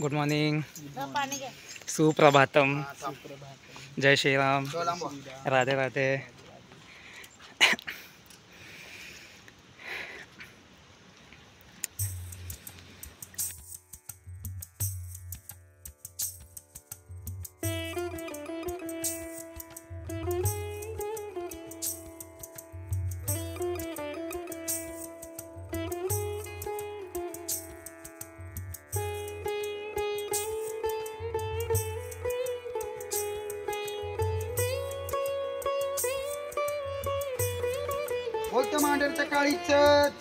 Good morning, Suprabhatam, जय श्री राम, राधे राधे।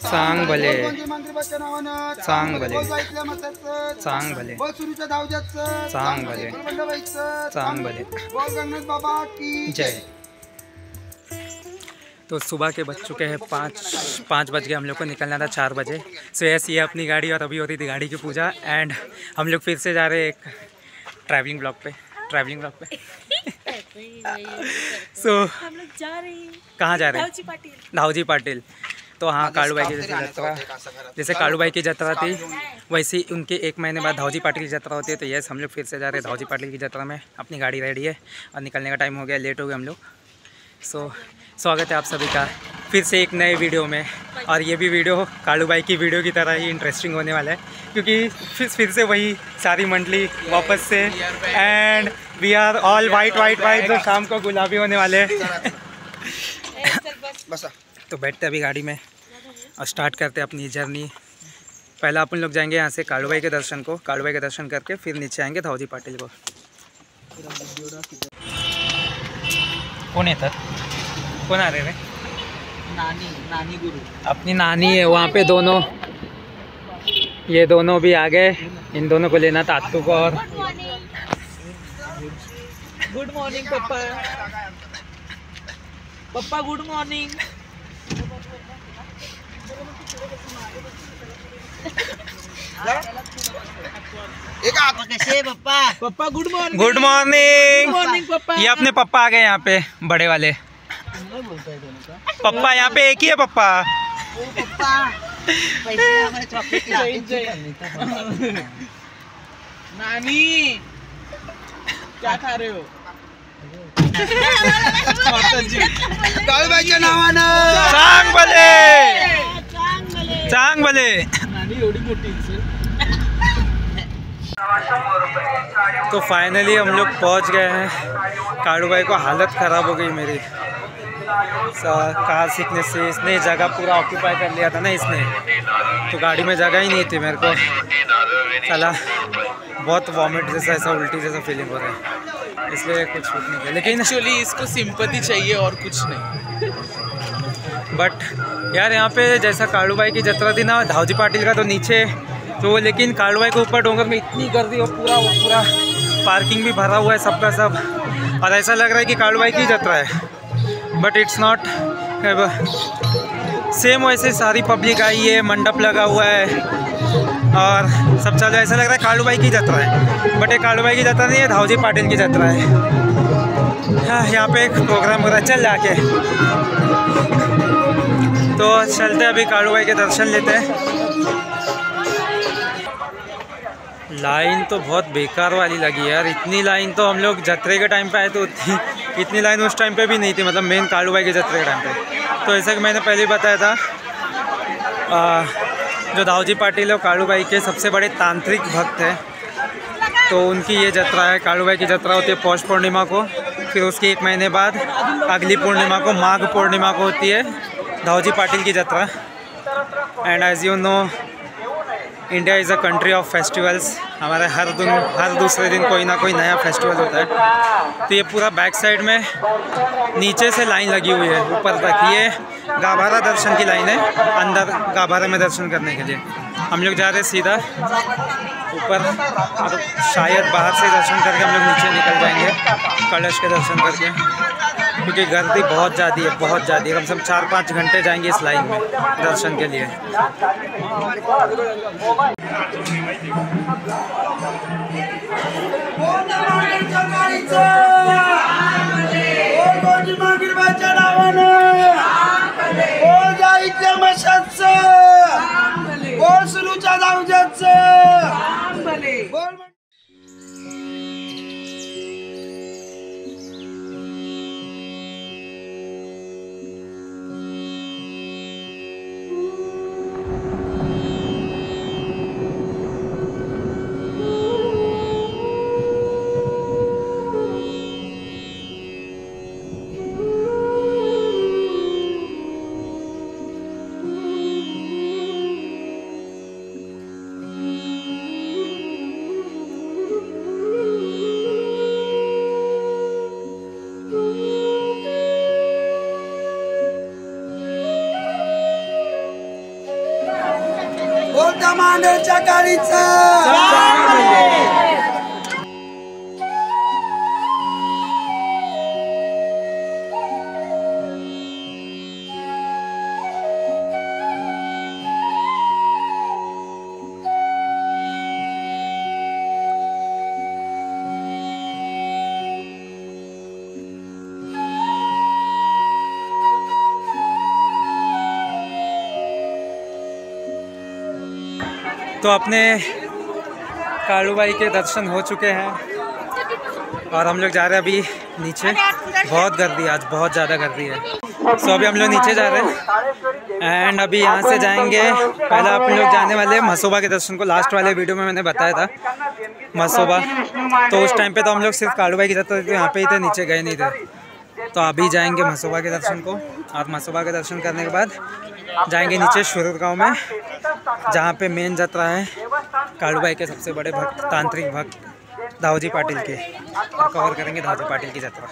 सांग भले, सांग भले, सांग भले, सांग भले, सांग भले, जय। तो सुबह के बज चुके हैं 5 बज गए, हम लोग को निकलना था 4 बजे। सो ऐसी है अपनी गाड़ी और अभी हो रही थी गाड़ी की पूजा एंड हम लोग फिर से जा रहे हैं एक ट्रैवलिंग ब्लॉग पे। सो हम लोग जा रहे हैं, कहाँ जा रहे हैं? धावजी पाटिल। तो हाँ, कालू भाई की जैसे कालू भाई की जत्रा थी वैसे ही उनके 1 महीने बाद धावजी पाटिल की जत्रा होती है। तो यस, हम लोग फिर से जा रहे हैं धावजी पाटिल की जत्रा में। अपनी गाड़ी रेडी है और निकलने का टाइम हो गया, लेट हो गए हम लोग। सो स्वागत है आप सभी का फिर से एक नए वीडियो में। और ये भी वीडियो कालू भाई की वीडियो की तरह ही इंटरेस्टिंग होने वाला है, क्योंकि फिर से वही सारी मंडली वापस से and we are all wait जो शाम को गुलाबी होने वाले हैं। तो बैठते अभी गाड़ी में और स्टार्ट करते अपनी जर्नी। पहला अपन लोग जाएंगे यहाँ से कालू भाई के दर्शन करके फिर नीचे आएंगे धावजी पाटिल को। कौन येतात? कौन आ रहे हैं? नानी गुरु, अपनी नानी है वहाँ पे दोनों, ये दोनों भी आ गए। इन दोनों को लेना था, आत्तू को और गुड मॉर्निंग पापा। पापा गुड मॉर्निंग। कैसे पापा? पापा गुड मॉर्निंग। गुड मॉर्निंग पापा। ये अपने पप्पा आ गए यहाँ पे, बड़े वाले पप्पा। यहाँ पे एक ही है पप्पा। नानी क्या खा रहे हो? चांग भले, चांग भले। तो फाइनली हम लोग पहुंच गए हैं। कालू भाई को हालत ख़राब हो गई मेरी कार सीखने से। इसने जगह पूरा ऑक्यूपाई कर लिया था ना इसने, तो गाड़ी में जगह ही नहीं थी मेरे को। चला बहुत वॉमिट जैसा, ऐसा उल्टी जैसा फीलिंग हो रहा है, इसलिए कुछ नहीं किया। लेकिन एक्चुअली इसको सिंपैथी चाहिए और कुछ नहीं। बट यार यहाँ पे जैसा कालू भाई की जत्रा थी ना धावजी पाटिल का, तो नीचे तो, लेकिन कालू भाई के ऊपर डोंगर में इतनी गर्दी और पूरा पार्किंग भी भरा हुआ है सबका सब, और ऐसा लग रहा है कि कालू भाई की जत्रा है, बट इट्स नॉट। सेम वैसे सारी पब्लिक आई है, मंडप लगा हुआ है और सब चल रहा है। ऐसा लग रहा है कालू भाई की जत्रा है, बट ये कालू भाई की जत्रा नहीं है, धावजी पाटिल की जत्रा है। हाँ, यहाँ पे एक प्रोग्राम हो रहा है, चल जाके तो चलते अभी कालू भाई के दर्शन लेते हैं। लाइन तो बहुत बेकार वाली लगी यार, इतनी लाइन तो हम लोग जत्रे के टाइम पे आए तो इतनी लाइन उस टाइम पे भी नहीं थी, मतलब मेन कालू भाई के जत्रे के टाइम पे। तो ऐसा कि मैंने पहले ही बताया था, जो दाऊजी पाटिल और कालू भाई के सबसे बड़े तांत्रिक भक्त हैं, तो उनकी ये जत्रा है। कालू भाई की जत्रा होती है पौष पूर्णिमा को, फिर उसके 1 महीने बाद अगली पूर्णिमा को, माघ पूर्णिमा को होती है दाऊजी पाटिल की जत्रा। And as you know, India is a country of festivals. हमारे हर दूसरे दिन कोई ना कोई नया फेस्टिवल होता है। तो ये पूरा बैक साइड में नीचे से लाइन लगी हुई है ऊपर तक। ये गाभारा दर्शन की लाइन है, अंदर गाभारा में दर्शन करने के लिए। हम लोग जा रहे हैं सीधा ऊपर, और शायद बाहर से दर्शन करके हम लोग नीचे निकल जाएंगे कलश के दर्शन करके, क्योंकि गर्दी बहुत ज़्यादा है, बहुत ज़्यादा। कम से कम 4-5 घंटे जाएंगे इस लाइन में दर्शन के लिए। मांडरच्या गाडीचा तो अपने कालू भाई के दर्शन हो चुके हैं और हम लोग जा रहे हैं अभी नीचे। बहुत गर्दी है आज, बहुत ज़्यादा गर्दी है। सो अभी हम लोग नीचे जा रहे हैं एंड अभी यहाँ से जाएंगे। पहले आप लोग जाने वाले मसोबा के दर्शन को। लास्ट वाले वीडियो में मैंने बताया था मसोबा, तो उस टाइम पे तो हम लोग सिर्फ कालू भाई की जत्रा तो यहाँ पे ही थे, नीचे गए नहीं थे। तो अभी जाएंगे मसोबा के दर्शन को, और मसोबा के दर्शन करने के बाद जाएंगे नीचे शुरुर गाँव में, जहाँ पे मेन जत्रा है कालू भाई के सबसे बड़े भक्त, तांत्रिक भक्त दाऊजी पाटिल के। कवर करेंगे दाऊजी पाटिल की जत्रा।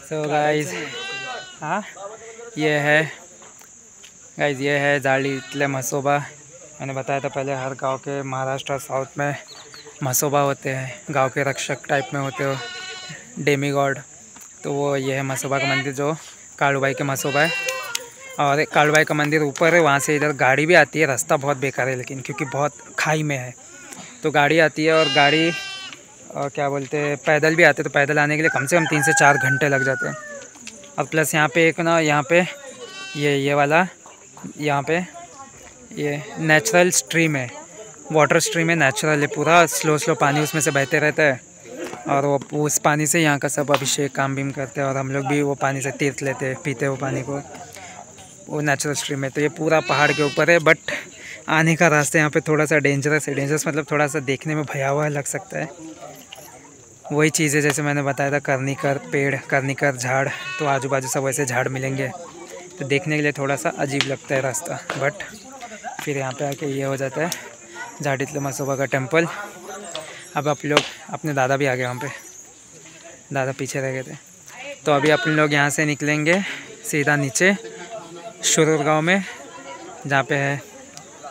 सो गाइज, हाँ ये है गाइज, ये है जाळीतले मसोबा। मैंने बताया था पहले, हर गांव के महाराष्ट्र और साउथ में मसोबा होते हैं, गांव के रक्षक टाइप में होते हो, डेमी गॉड। तो वो ये है मसोबा का मंदिर, जो कालू भाई के मसोबा है। और कालू भाई का मंदिर ऊपर है, वहाँ से इधर गाड़ी भी आती है। रास्ता बहुत बेकार है लेकिन, क्योंकि बहुत खाई में है, तो गाड़ी आती है। और गाड़ी और क्या बोलते हैं, पैदल भी आते, तो पैदल आने के लिए कम से कम 3 से 4 घंटे लग जाते हैं। और प्लस यहाँ पे एक ना, यहाँ पे ये वाला, यहाँ पे ये नेचुरल स्ट्रीम है, वाटर स्ट्रीम है, नेचुरल है पूरा, स्लो पानी उसमें से बहते रहता है। और वो उस पानी से यहाँ का सब अभिषेक काम बीम करते हैं, और हम लोग भी वो पानी से तीर्थ लेते हैं, पीते हैं वो पानी को। वो नेचुरल स्ट्रीम है। तो ये पूरा पहाड़ के ऊपर है, बट आने का रास्ता यहाँ पे थोड़ा सा डेंजरस है। डेंजरस मतलब थोड़ा सा देखने में भयावह लग सकता है। वही चीज़ें जैसे मैंने बताया था, करनीकर पेड़, करनीकर झाड़, तो आजू बाजू सब वैसे झाड़ मिलेंगे। तो देखने के लिए थोड़ा सा अजीब लगता है रास्ता, बट फिर यहाँ पे आके ये हो जाता है झाड़ीतले मसोबा का टेम्पल। अब आप लोग, अपने दादा भी आ गए वहाँ पे, दादा पीछे रह गए थे। तो अभी अपन लोग यहाँ से निकलेंगे सीधा नीचे शुरूर गाँव में, जहाँ पे है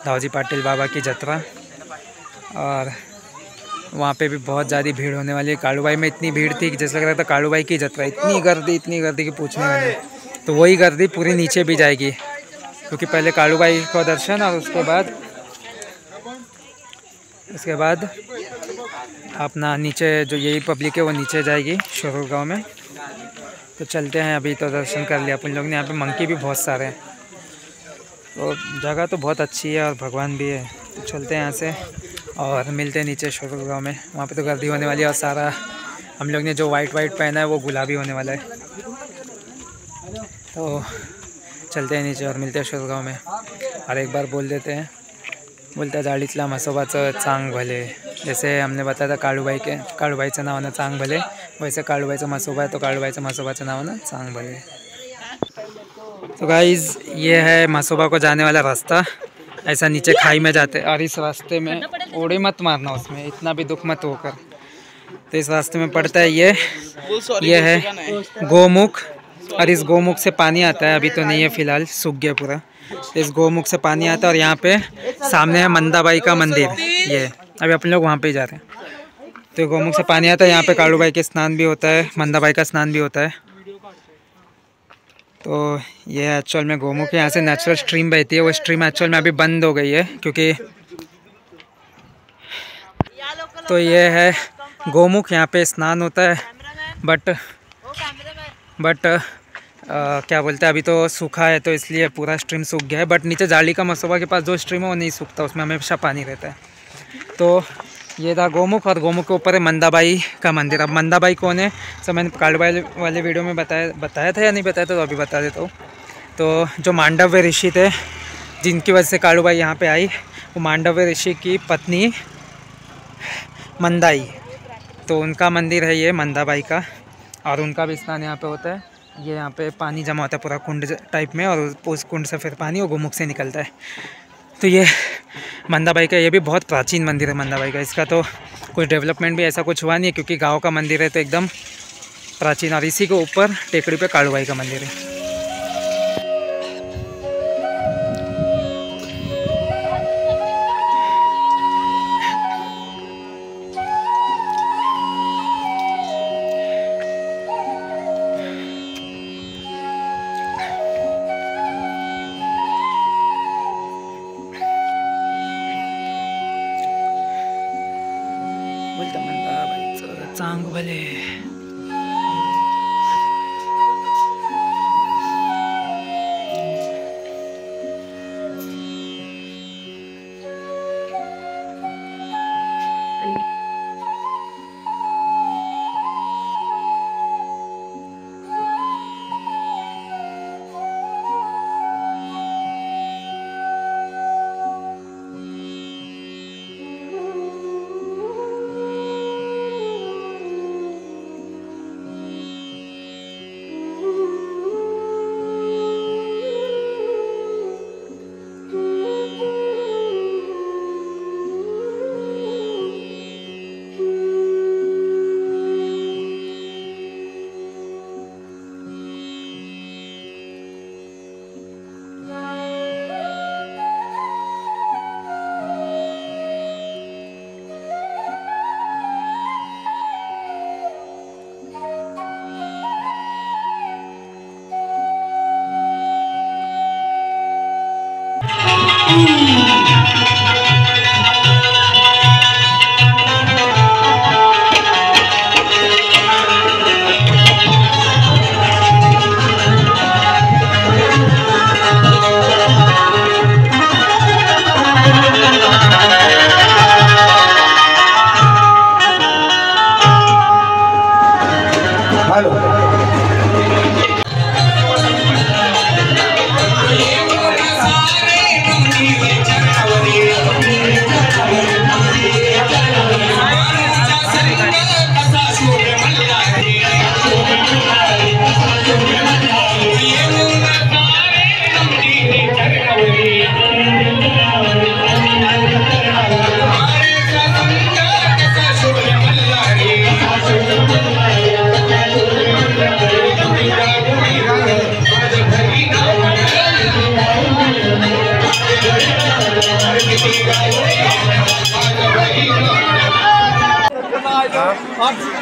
धावजी पाटिल बाबा की जत्रा। और वहाँ पे भी बहुत ज़्यादा भीड़ होने वाली है। कालूबाई में इतनी भीड़ थी कि जैसे लग रहा था कालूबाई की जत्रा, इतनी गर्दी कि पूछने वाली। तो वही गर्दी पूरी नीचे भी जाएगी, क्योंकि पहले कालूबाई को दर्शन और उसके बाद अपना नीचे जो यही पब्लिक है वो नीचे जाएगी शुरूर गाँव में। तो चलते हैं, अभी तो दर्शन कर लिया अपन लोग ने। यहाँ पे मंकी भी बहुत सारे हैं, तो जगह तो बहुत अच्छी है और भगवान भी है। तो चलते हैं यहाँ से और मिलते हैं नीचे शुरूर गाँव में। वहाँ पे तो गर्दी होने वाली है और सारा हम लोग ने जो वाइट पहना है वो गुलाबी होने वाला है। तो चलते हैं नीचे और मिलते हैं शुरूर गाँव में। और एक बार बोल देते हैं, बोलता झाडीतला म्हसोबाचं चांग भले। जैसे हमने बताया था काळूबाईचं नावानं चांग भले, वैसे काळूबाईचा म्हसोबा है तो काळूबाईच्या म्हसोबाचं नावानं चांग भले। तो गाइज़ ये है म्हसोबा को जाने वाला रास्ता। ऐसा नीचे खाई में जाते, और इस रास्ते में ओड़े मत मारना, उसमें इतना भी दुख मत होकर। तो इस रास्ते में पड़ता है ये है गोमुख, और इस गोमुख से पानी आता है। अभी तो नहीं है फिलहाल, सूख गया पूरा। इस गोमुख से पानी आता है और यहाँ पे सामने है मंदाबाई का मंदिर। ये अभी अपन लोग वहाँ पे ही जा रहे हैं। तो गोमुख से पानी आता है, यहाँ पे कालूबाई के स्नान भी होता है, मंदाबाई का स्नान भी होता है। तो ये एक्चुअल में गोमुख, यहाँ से नेचुरल स्ट्रीम बहती है। वो स्ट्रीम एक्चुअल में अभी बंद हो गई है, क्योंकि तो ये है गोमुख, यहाँ पे स्नान होता है। बट क्या बोलते हैं, अभी तो सूखा है तो इसलिए पूरा स्ट्रीम सूख गया है। बट नीचे जाली का मसोबा के पास जो स्ट्रीम है वो नहीं सूखता, उसमें हमेशा पानी रहता है। तो ये था गोमुख, और गोमुख के ऊपर है मंदाबाई का मंदिर। अब मंदाबाई कौन है, सब मैंने कालूबाई वाले वीडियो में बताया था या नहीं बताया था, तो अभी बता देता हूँ। तो जो मांडव्य ऋषि थे, जिनकी वजह से कालूबाई यहाँ पे आई, वो मांडव्य ऋषि की पत्नी मंदाई, तो उनका मंदिर है ये मंदाबाई का। और उनका भी स्नान यहाँ पे होता है। ये यहाँ पे पानी जमा होता है पूरा कुंड टाइप में, और उस कुंड से फिर पानी वो गोमुख से निकलता है। तो ये मंदाबाई का, ये भी बहुत प्राचीन मंदिर है मंदाबाई का। इसका तो कुछ डेवलपमेंट भी ऐसा कुछ हुआ नहीं है, क्योंकि गांव का मंदिर है तो एकदम प्राचीन। और इसी के ऊपर टेकड़ी पे कालूबाई का मंदिर है। बोलता मंदाबाईचं चांग भले।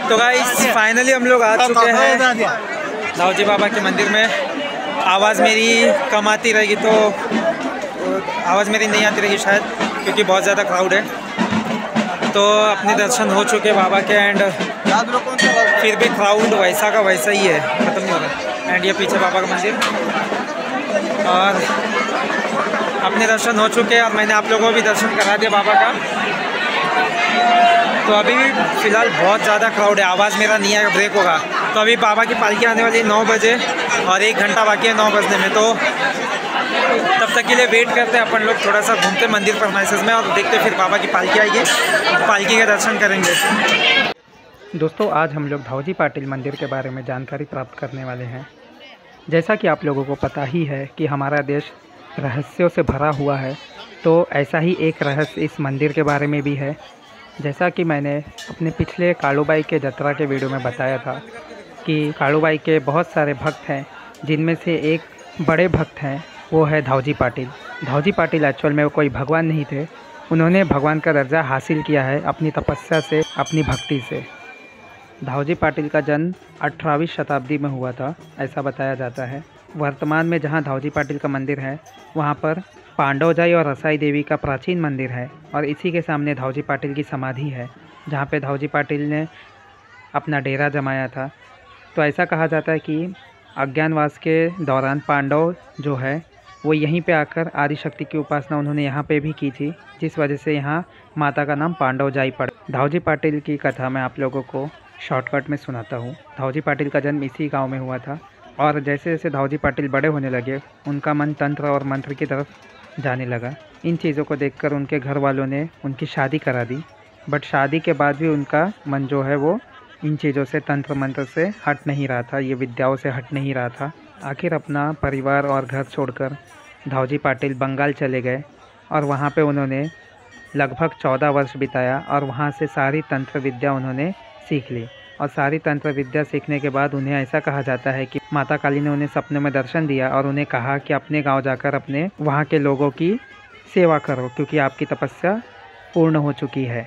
तो गाइस फाइनली हम लोग आ चुके हैं धावजी बाबा के मंदिर में। आवाज़ मेरी कम आती रहेगी तो आवाज़ मेरी नहीं आती रहेगी शायद, क्योंकि बहुत ज़्यादा क्राउड है। तो अपने दर्शन हो चुके बाबा के एंड फिर भी क्राउड वैसा का वैसा ही है, ख़त्म नहीं हो रहा। एंड ये पीछे बाबा का मंदिर और अपने दर्शन हो चुके हैं और मैंने आप लोगों को भी दर्शन करा दिया बाबा का। तो अभी फ़िलहाल बहुत ज़्यादा क्राउड है, आवाज़ मेरा नहीं आएगा, ब्रेक होगा। तो अभी बाबा की पालकी आने वाली है 9 बजे और 1 घंटा बाकी है 9 बजने में। तो तब तक के लिए वेट करते हैं अपन लोग, थोड़ा सा घूमते मंदिर परमाइसेस में और देखते फिर बाबा की पालकी आएगी, पालकी के दर्शन करेंगे। दोस्तों आज हम लोग धावजी पाटिल मंदिर के बारे में जानकारी प्राप्त करने वाले हैं। जैसा कि आप लोगों को पता ही है कि हमारा देश रहस्यों से भरा हुआ है, तो ऐसा ही एक रहस्य इस मंदिर के बारे में भी है। जैसा कि मैंने अपने पिछले कालूबाई के जत्रा के वीडियो में बताया था कि कालूबाई के बहुत सारे भक्त हैं, जिनमें से एक बड़े भक्त हैं वो है धावजी पाटिल। धावजी पाटिल एक्चुअल में वो कोई भगवान नहीं थे, उन्होंने भगवान का दर्जा हासिल किया है अपनी तपस्या से, अपनी भक्ति से। धावजी पाटिल का जन्म 18वीं शताब्दी में हुआ था, ऐसा बताया जाता है। वर्तमान में जहाँ धावजी पाटिल का मंदिर है वहाँ पर पांडवजाई और रसाई देवी का प्राचीन मंदिर है और इसी के सामने धावजी पाटिल की समाधि है, जहाँ पे धावजी पाटिल ने अपना डेरा जमाया था। तो ऐसा कहा जाता है कि अज्ञातवास के दौरान पांडव जो है वो यहीं पे आकर आदिशक्ति की उपासना उन्होंने यहाँ पे भी की थी, जिस वजह से यहाँ माता का नाम पांडवजाई पड़ा। धावजी पाटिल की कथा मैं आप लोगों को शॉर्टकट में सुनाता हूँ। धावजी पाटिल का जन्म इसी गाँव में हुआ था और जैसे जैसे धावजी पाटिल बड़े होने लगे उनका मन तंत्र और मंत्र की तरफ जाने लगा। इन चीज़ों को देखकर उनके घर वालों ने उनकी शादी करा दी, बट शादी के बाद भी उनका मन जो है वो इन चीज़ों से, तंत्र मंत्र से हट नहीं रहा था, ये विद्याओं से हट नहीं रहा था। आखिर अपना परिवार और घर छोड़कर धावजी पाटिल बंगाल चले गए और वहाँ पे उन्होंने लगभग 14 वर्ष बिताया और वहाँ से सारी तंत्र विद्या उन्होंने सीख ली। और सारी तंत्र विद्या सीखने के बाद उन्हें ऐसा कहा जाता है कि माता काली ने उन्हें सपने में दर्शन दिया और उन्हें कहा कि अपने गांव जाकर अपने वहां के लोगों की सेवा करो, क्योंकि आपकी तपस्या पूर्ण हो चुकी है।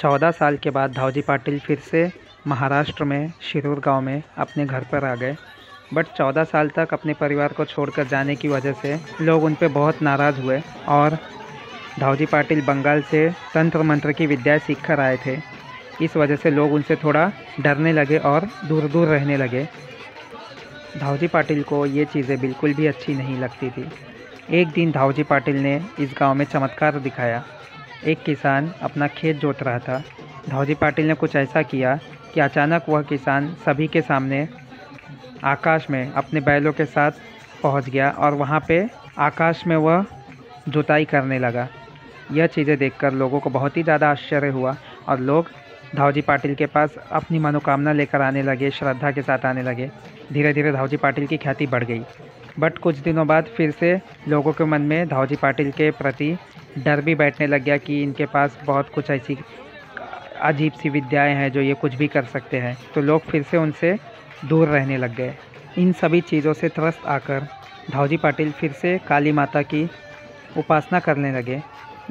14 साल के बाद धावजी पाटिल फिर से महाराष्ट्र में शिरूर गांव में अपने घर पर आ गए, बट 14 साल तक अपने परिवार को छोड़कर जाने की वजह से लोग उन पर बहुत नाराज़ हुए और धावजी पाटिल बंगाल से तंत्र मंत्र की विद्याएँ सीख कर आए थे। इस वजह से लोग उनसे थोड़ा डरने लगे और दूर दूर रहने लगे। धावजी पाटिल को ये चीज़ें बिल्कुल भी अच्छी नहीं लगती थी। एक दिन धावजी पाटिल ने इस गांव में चमत्कार दिखाया। एक किसान अपना खेत जोत रहा था। धावजी पाटिल ने कुछ ऐसा किया कि अचानक वह किसान सभी के सामने आकाश में अपने बैलों के साथ पहुंच गया और वहां पे आकाश में वह जुताई करने लगा। यह चीज़ें देखकर लोगों को बहुत ही ज़्यादा आश्चर्य हुआ और लोग धावजी पाटिल के पास अपनी मनोकामना लेकर आने लगे, श्रद्धा के साथ आने लगे। धीरे धीरे धावजी पाटिल की ख्याति बढ़ गई, बट कुछ दिनों बाद फिर से लोगों के मन में धावजी पाटिल के प्रति डर भी बैठने लग गया कि इनके पास बहुत कुछ ऐसी अजीब सी विद्याएं हैं जो ये कुछ भी कर सकते हैं। तो लोग फिर से उनसे दूर रहने लग गए। इन सभी चीज़ों से त्रस्त आकर धावजी पाटिल फिर से काली माता की उपासना करने लगे।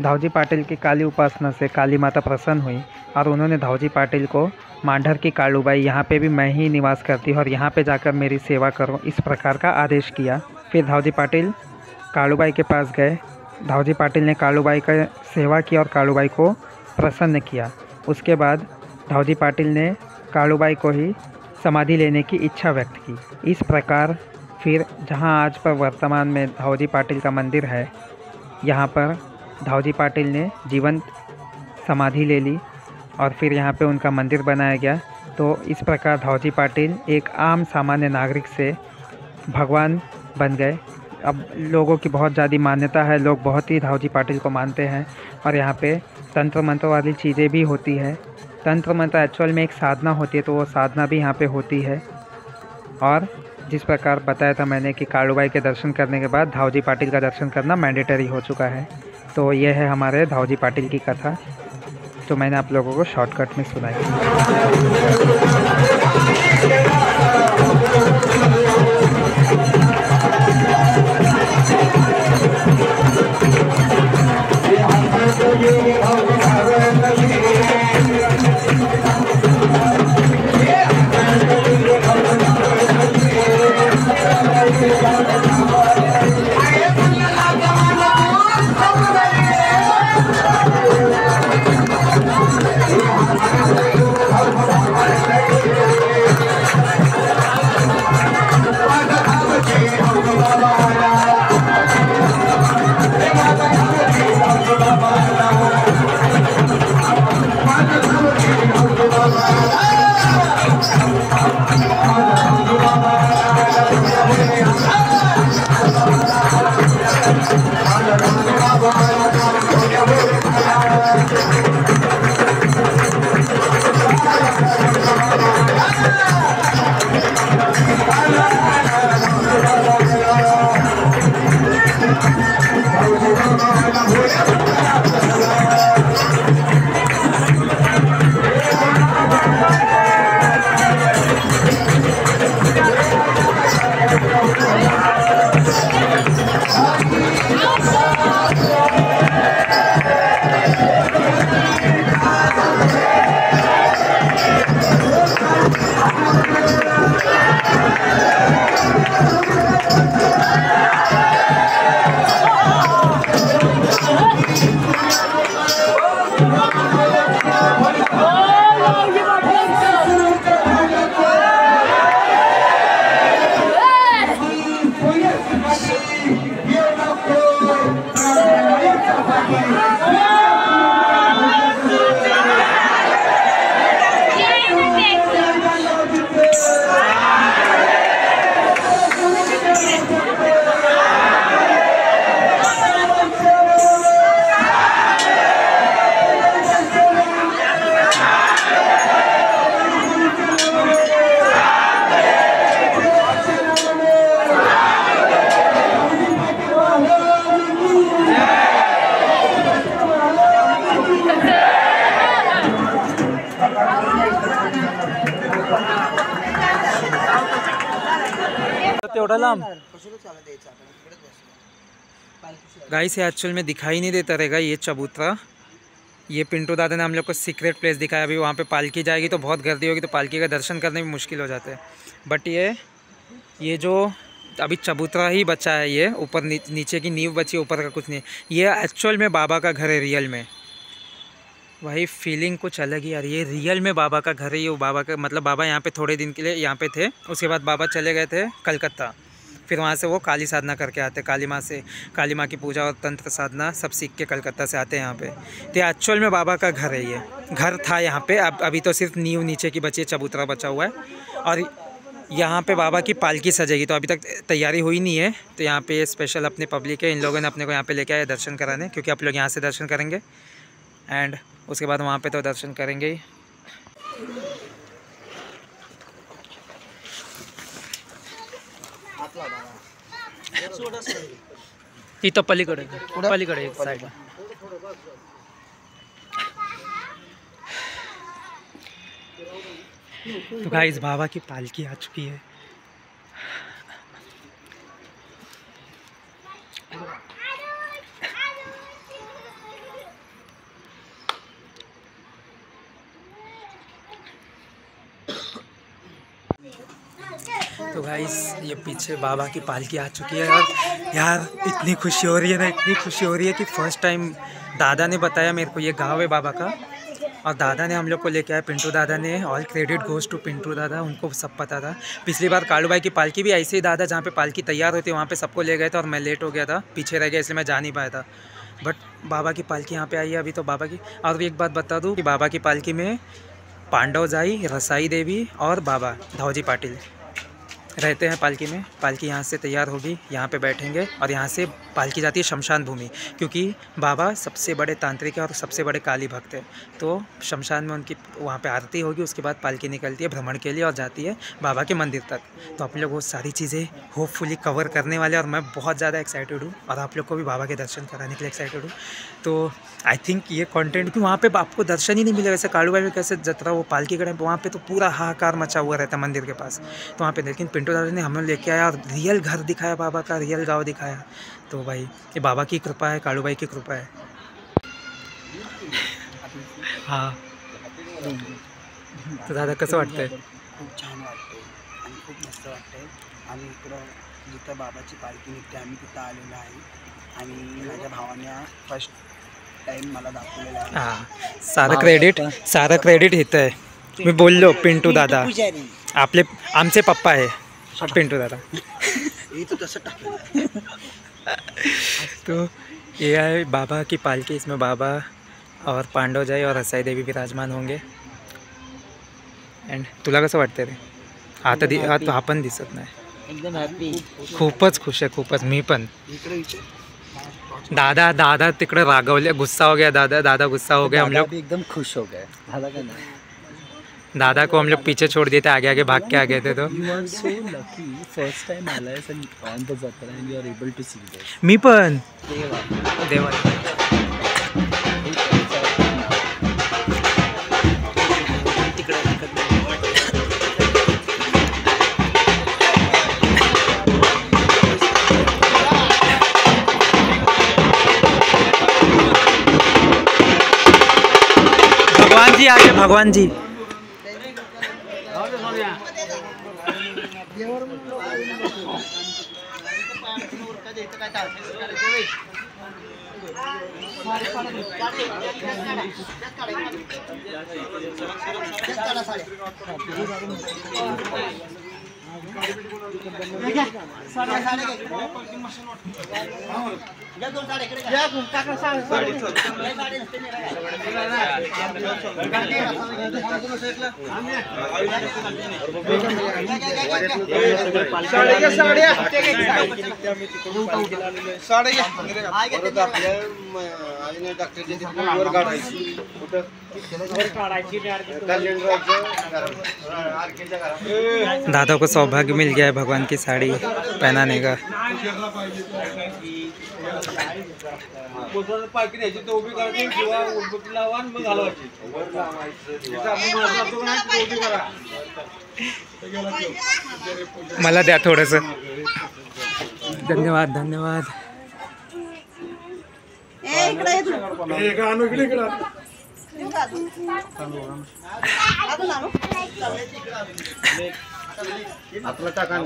धावजी पाटिल की काली उपासना से काली माता प्रसन्न हुई और उन्होंने धावजी पाटिल को मांडर की कालूबाई, यहाँ पे भी मैं ही निवास करती हूँ और यहाँ पे जाकर मेरी सेवा करो, इस प्रकार का आदेश किया। फिर धावजी पाटिल कालूबाई के पास गए। धावजी पाटिल ने कालूबाई का सेवा की और कालूबाई को प्रसन्न किया। उसके बाद धावजी पाटिल ने कालूबाई को ही समाधि लेने की इच्छा व्यक्त की। इस प्रकार फिर जहाँ आज पर वर्तमान में धावजी पाटिल का मंदिर है, यहाँ पर धावजी पाटिल ने जीवंत समाधि ले ली और फिर यहाँ पे उनका मंदिर बनाया गया। तो इस प्रकार धावजी पाटिल एक आम सामान्य नागरिक से भगवान बन गए। अब लोगों की बहुत ज़्यादा मान्यता है, लोग बहुत ही धावजी पाटिल को मानते हैं और यहाँ पे तंत्र मंत्र वाली चीज़ें भी होती है। तंत्र मंत्र एक्चुअल में एक साधना होती है, तो वो साधना भी यहाँ पे होती है। और जिस प्रकार बताया था मैंने कि कालूबाई के दर्शन करने के बाद धावजी पाटिल का दर्शन करना मैंडेटरी हो चुका है। तो ये है हमारे धावजी पाटिल की कथा, तो मैंने आप लोगों को शॉर्टकट में सुनाई। गाइस ये एक्चुअल में दिखाई नहीं देता रहेगा ये चबूतरा। ये पिंटू दादा ने हम लोग को सीक्रेट प्लेस दिखाया। अभी वहाँ पे पालकी जाएगी तो बहुत गर्दी होगी, तो पालकी का दर्शन करने में मुश्किल हो जाते हैं। बट ये जो अभी चबूतरा ही बचा है, ये ऊपर नीचे की नींव बची, ऊपर का कुछ नहीं। ये एक्चुअल में बाबा का घर है, रियल में। वही फीलिंग कुछ अलग ही यार। ये रियल में बाबा का घर है। ये बाबा का मतलब बाबा यहाँ पे थोड़े दिन के लिए यहाँ पे थे, उसके बाद बाबा चले गए थे कलकत्ता। फिर वहाँ से वो काली साधना करके आते, काली माँ की पूजा और तंत्र साधना सब सीख के कलकत्ता से आते हैं यहाँ पे। तो एक्चुअल में बाबा का घर है, ये घर था यहाँ पे। अभी तो सिर्फ नींव नीचे की बची है, चबूतरा बचा हुआ है। और यहाँ पे बाबा की पालकी सजेगी, तो अभी तक तैयारी हुई नहीं है। तो यहाँ पे स्पेशल अपने पब्लिक है, इन लोगों ने अपने को यहाँ पे लेके आए दर्शन कराने, क्योंकि आप लोग यहाँ से दर्शन करेंगे एंड उसके बाद वहाँ पे तो दर्शन करेंगे ही। तो पलीकडे एक साइड। तो गाइस बाबा की पालकी आ चुकी है। तो गाइस ये पीछे बाबा की पालकी आ चुकी है। और यार इतनी खुशी हो रही है ना, इतनी खुशी हो रही है कि फर्स्ट टाइम दादा ने बताया मेरे को ये गांव है बाबा का, और दादा ने हम लोग को लेके आया। पिंटू दादा ने, all credit goes to Pintu दादा, उनको सब पता था। पिछली बार कालू भाई की पालकी भी ऐसे ही दादा जहाँ पे पालकी तैयार होती है वहाँ पे सबको ले गए थे, और मैं लेट हो गया था, पीछे रह गया, इसलिए मैं जा नहीं पाया था। बट बाबा की पालकी यहाँ पे आई है अभी तो बाबा की। और एक बात बता दूँ कि बाबा की पालकी में पांडव जाई, रसाई देवी और बाबा धावजी पाटिल रहते हैं पालकी में। पालकी यहाँ से तैयार होगी, यहाँ पे बैठेंगे, और यहाँ से पालकी जाती है शमशान भूमि, क्योंकि बाबा सबसे बड़े तांत्रिक है और सबसे बड़े काली भक्त है। तो शमशान में उनकी वहाँ पे आरती होगी, उसके बाद पालकी निकलती है भ्रमण के लिए और जाती है बाबा के मंदिर तक। तो आप लोग वो सारी चीज़ें होपफुली कवर करने वाले, और मैं बहुत ज़्यादा एक्साइटेड हूँ, और आप लोग को भी बाबा के दर्शन कराने के लिए एक्साइटेड हूँ। तो आई थिंक ये कंटेंट कि वहाँ पे आपको दर्शन ही नहीं मिलेगा। वैसे कालू भाई में कैसे जतरा वो पालकी गढ़ वहाँ पे तो पूरा हाहाकार मचा हुआ रहता है मंदिर के पास, तो वहाँ पे। लेकिन पिंटू दादा ने हमें लेके आया और रियल घर दिखाया, बाबा का रियल गाँव दिखाया। तो भाई ये बाबा की कृपा है, कालू भाई की कृपा है। हाँ तो दादा कसं वाटतंय? खूप छान वाटते आणि खूप मस्त वाटतंय. आम्ही इकडं जिथं बाबाची पालखी निघते आम्ही तिथं आलेलो आहे आणि माझ्या भावाने फर्स्ट टाइम मला दाखवलेला आहे. हां, सारं क्रेडिट इथं आहे. मी बोललो पिंटू दादा, आमचे पप्पा आहे पिंटू दादा. तो कसं टाकलं. तो ये है बाबा की पालकी, इसमें बाबा और पांडवजाई और रसाई देवी विराजमान होंगे. अँड तुला कसं वाटतं रे? आता हा पण दिसत नाही. एकदम हॅपी. खूपच खुश आहे, खूपच. मी पण. दादा तिकडे रागवले, गुस्सा हो गया दादा गुस्सा हो गया. हम लोग एकदम खुश हो गए. झाला का नाही? दादा को हम लोग पीछे छोड़ दिए थे, आगे भाग के आ गए थे. तो you are so lucky. First time आलायस on the jatra and you are able to see this. मी पण देवा. भगवान जी आगे, भगवान जी. दादा को सौभाग्य मिल गया है भगवान की साड़ी पहनाने का. मला द्या थोडंसं. धन्यवाद. आपलं टाका.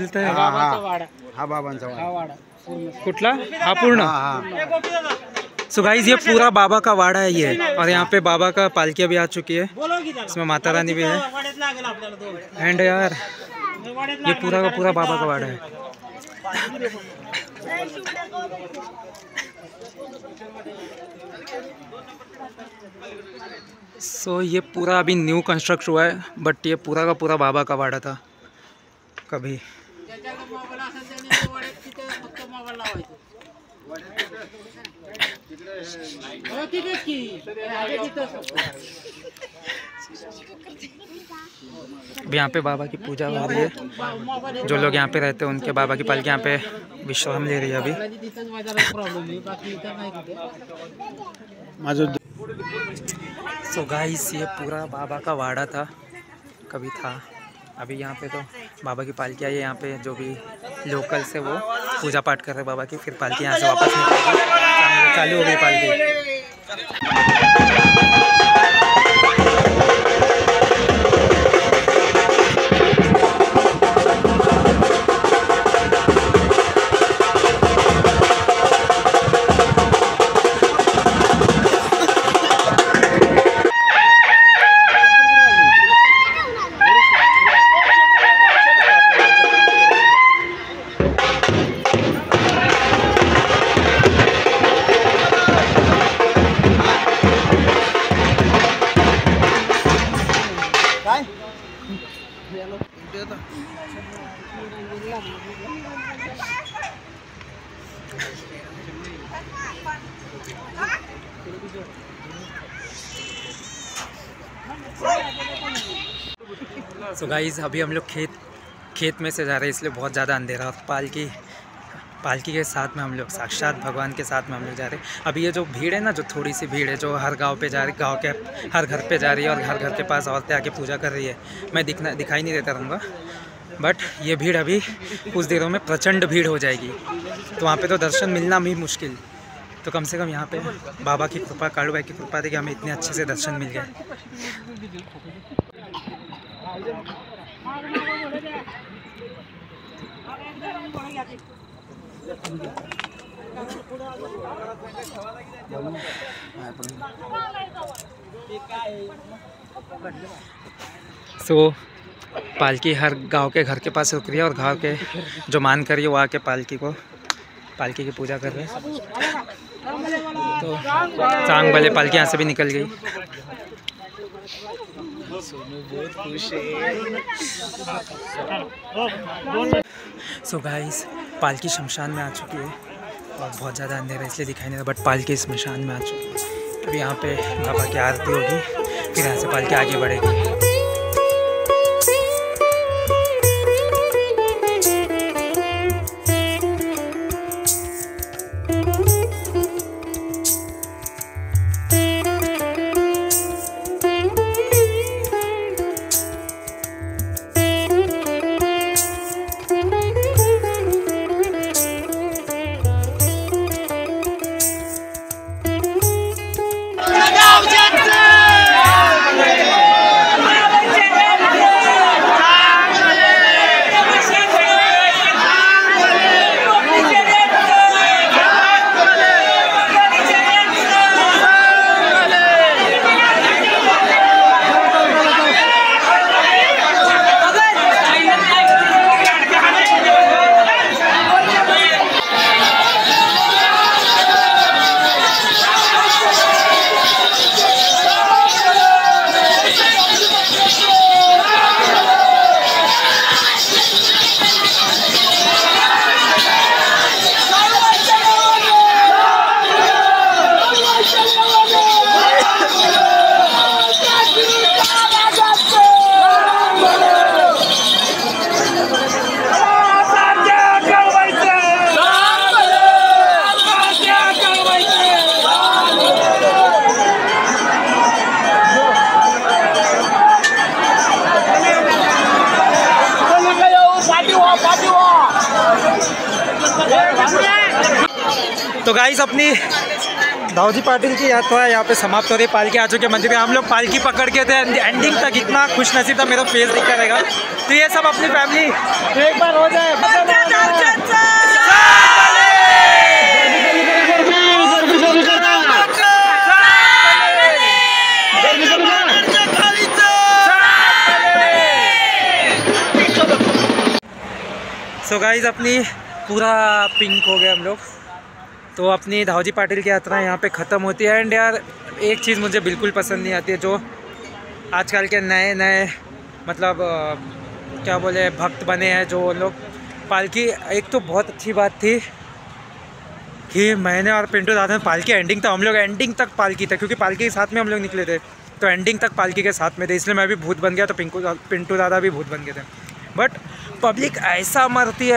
बोलताय? हा बाबांचा वाडा. कुठला? हा पूर्ण. सो गाइस, ये पूरा बाबा का वाड़ा है ये, और यहाँ पे बाबा का पालकियाँ भी आ चुकी है, इसमें माता रानी भी है. एंड यार ये पूरा का पूरा बाबा का वाड़ा है. सो ये पूरा अभी न्यू कंस्ट्रक्ट हुआ है, बट ये पूरा का पूरा बाबा का वाड़ा था कभी. अभी यहाँ पे बाबा की पूजा हो रही है. जो लोग यहाँ पे रहते हैं उनके बाबा की पालकी यहाँ पे विश्राम ले रही है अभी. सो गाइस, ये पूरा बाबा का वाड़ा था, कभी था. अभी यहाँ पे तो बाबा की पालकी आई है. यहाँ पे जो भी लोकल से वो पूजा पाठ कर रहे हैं बाबा की, फिर पालकी यहाँ से वापस निकलेगी. चालू हो गई पालकी. सो गाइस, अभी हम लोग खेत में से जा रहे हैं, इसलिए बहुत ज़्यादा अंधेरा. और पालकी के साथ में हम लोग साक्षात भगवान के साथ में हम लोग जा रहे हैं. अभी ये जो भीड़ है ना, जो थोड़ी सी भीड़ है, जो हर गांव पे जा रही, गांव के हर घर पे जा रही है, और हर घर के पास औरतें आके पूजा कर रही है. मैं दिखाई नहीं देता रहूँगा, बट ये भीड़ अभी कुछ देरों में प्रचंड भीड़ हो जाएगी. तो वहाँ पे तो दर्शन मिलना भी मुश्किल. तो कम से कम यहाँ पे बाबा की कृपा, कालू भाई की कृपा थी कि हमें इतने अच्छे से दर्शन मिल गए. सो पालकी हर गांव के घर के पास रुक रही है, और गांव के जो मान कर रही है वो आके पालकी की पूजा कर रहे हैं. तो चांग भले पालकी यहाँ से भी निकल गई. सो गाइस, पालकी शमशान में आ चुकी है, और बहुत ज़्यादा अंधेरा है इसलिए दिखाई नहीं रहा, बट पालकी शमशान में आ चुकी है. अभी यहाँ पे बाबा की आरती होगी, फिर यहाँ से पालकी आगे बढ़ेगी. तो गाइस, अपनी दाऊजी पाटिल की यात्रा यहाँ पे समाप्त हो रही है। पालकी आ चुके मंदिर में, हम लोग पालकी पकड़ के थे एंडिंग तक, इतना खुश नसीब था, मेरा फेस दिखता रहेगा। तो ये सब अपनी फैमिली एक बार हो जाए। सो गाइस अपनी पूरा पिंक हो गया हम लोग। तो अपनी दाऊजी पाटिल की यात्रा यहाँ पे ख़त्म होती है। एंड यार एक चीज़ मुझे बिल्कुल पसंद नहीं आती है, जो आजकल के नए नए मतलब क्या बोले भक्त बने हैं जो लोग पालकी। एक तो बहुत अच्छी बात थी कि मैंने और पिंटू दादा ने पालकी एंडिंग तक, हम लोग एंडिंग तक पालकी था, क्योंकि पालकी के साथ में हम लोग निकले थे, तो एंडिंग तक पालकी के साथ में थे, इसलिए मैं भी भूत बन गया, तो पिंटू दादा भी भूत बन गए थे। बट पब्लिक ऐसा मरती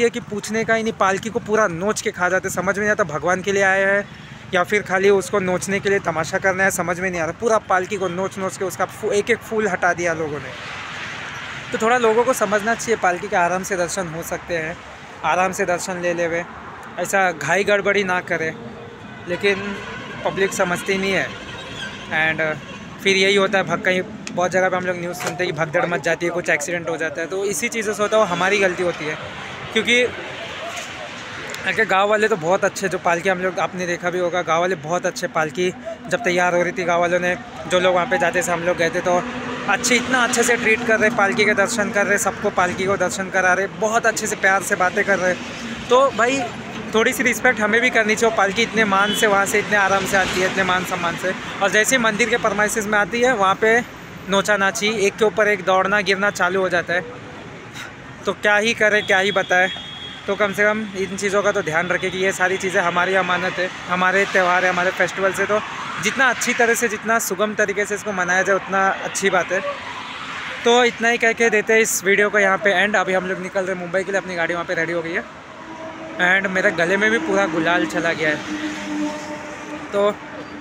है कि पूछने का ही नहीं। पालकी को पूरा नोच के खा जाते, समझ में नहीं आता भगवान के लिए आए हैं या फिर खाली उसको नोचने के लिए तमाशा करना है, समझ में नहीं आ रहा। पूरा पालकी को नोच के उसका एक एक फूल हटा दिया लोगों ने। तो थोड़ा लोगों को समझना चाहिए, पालकी के आराम से दर्शन हो सकते हैं, आराम से दर्शन ले लेवे, ऐसा घाई गड़बड़ी ना करे, लेकिन पब्लिक समझती नहीं है। एंड फिर यही होता है कहीं बहुत जगह पे हम लोग न्यूज़ सुनते हैं कि भगदड़ मच जाती है, कुछ एक्सीडेंट हो जाता है, तो इसी चीज़ों से होता है, वो हमारी गलती होती है। क्योंकि अगर गांव वाले तो बहुत अच्छे, जो पालकी हम लोग आपने देखा भी होगा, गांव वाले बहुत अच्छे। पालकी जब तैयार हो रही थी, गांव वालों ने, जो लोग वहाँ पे जाते थे, हम लोग गए थे, तो इतना अच्छे से ट्रीट कर रहे, पालकी के दर्शन कर रहे, सबको पालकी को दर्शन करा रहे, बहुत अच्छे से प्यार से बातें कर रहे। तो भाई थोड़ी सी रिस्पेक्ट हमें भी करनी चाहिए। पालकी इतने मान से वहाँ से इतने आराम से आती है, इतने मान सम्मान से, और जैसे मंदिर के परमाइसिस में आती है, वहाँ पे नोचा नाची, एक के ऊपर एक दौड़ना गिरना चालू हो जाता है। तो क्या ही करे, क्या ही बताए। तो कम से कम इन चीज़ों का तो ध्यान रखें कि ये सारी चीज़ें हमारी अमानत है, हमारे त्यौहार है, हमारे फेस्टिवल से, तो जितना अच्छी तरह से, जितना सुगम तरीके से इसको मनाया जाए, उतना अच्छी बात है। तो इतना ही कह के देते हैं इस वीडियो को यहाँ पे एंड। अभी हम लोग निकल रहे हैं मुंबई के लिए, अपनी गाड़ी वहाँ पे रेडी हो गई है, एंड मेरे गले में भी पूरा गुलाल चला गया है। तो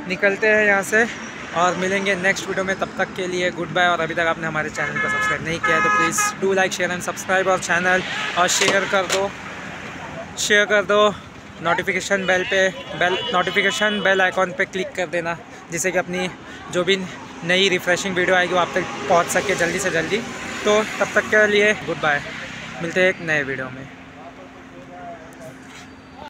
निकलते हैं यहाँ से और मिलेंगे नेक्स्ट वीडियो में। तब तक के लिए गुड बाय। और अभी तक आपने हमारे चैनल को सब्सक्राइब नहीं किया है तो please do like share and subscribe और चैनल, और शेयर कर दो नोटिफिकेशन बेल आइकॉन पे क्लिक कर देना, जिससे कि अपनी जो भी नई रिफ़्रेशिंग वीडियो आएगी वो आप तक पहुंच सके जल्दी से जल्दी। तो तब तक के लिए गुड बाय, मिलते हैं एक नए वीडियो में।